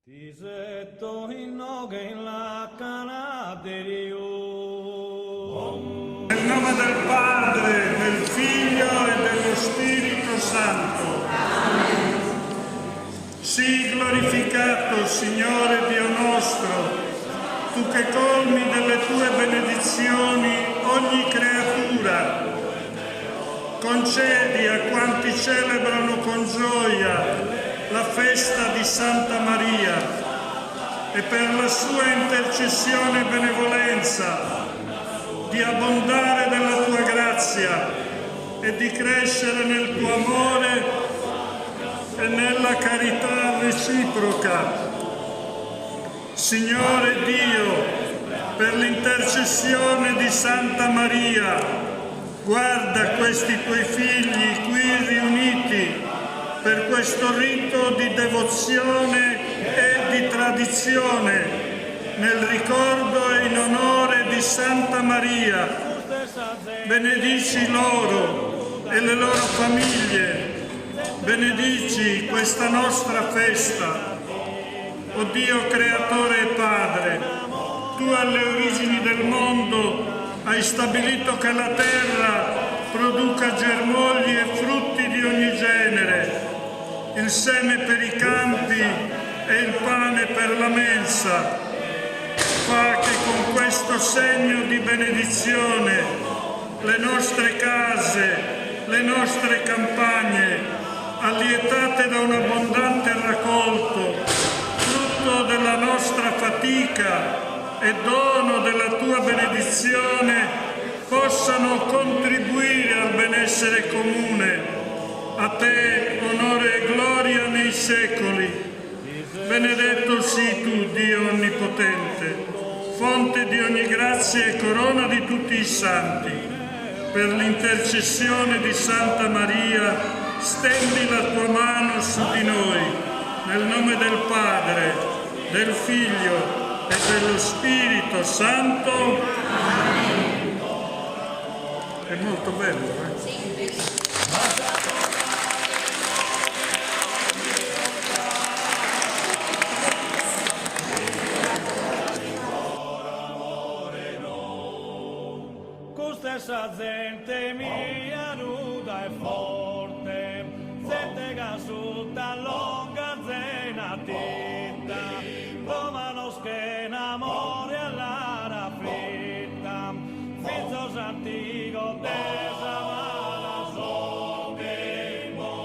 Ti setto in nome in la cana di Dio. Nel nome del Padre, del Figlio e dello Spirito Santo. Amen. Sii glorificato, Signore Dio nostro, tu che colmi delle tue benedizioni ogni creatura. Concedi a quanti celebrano con gioia la festa di Santa Maria e per la sua intercessione e benevolenza di abbondare della tua grazia e di crescere nel tuo amore e nella carità reciproca. Signore Dio, per l'intercessione di Santa Maria, guarda questi tuoi figli qui riuniti per questo rito di devozione e di tradizione, nel ricordo e in onore di Santa Maria. Benedici loro e le loro famiglie, benedici questa nostra festa. O Dio creatore e Padre, tu alle origini del mondo hai stabilito che la terra produca germogli e frutti di ogni genere, il seme per i campi e il pane per la mensa. Fa che con questo segno di benedizione le nostre case, le nostre campagne, allietate da un abbondante raccolto, frutto della nostra fatica e dono della tua benedizione, possano contribuire al benessere comune. A te onore e gloria nei secoli. Benedetto sii tu, Dio Onnipotente, fonte di ogni grazia e corona di tutti i santi. Per l'intercessione di Santa Maria, stendi la tua mano su di noi, nel nome del Padre, del Figlio e dello Spirito Santo. Amen. È molto bello, eh? Questa gente mia nuda e forte, gente che sutta longa zena titta, romano schena amore all'ara fritta, fizzo antico desa mala so che mo.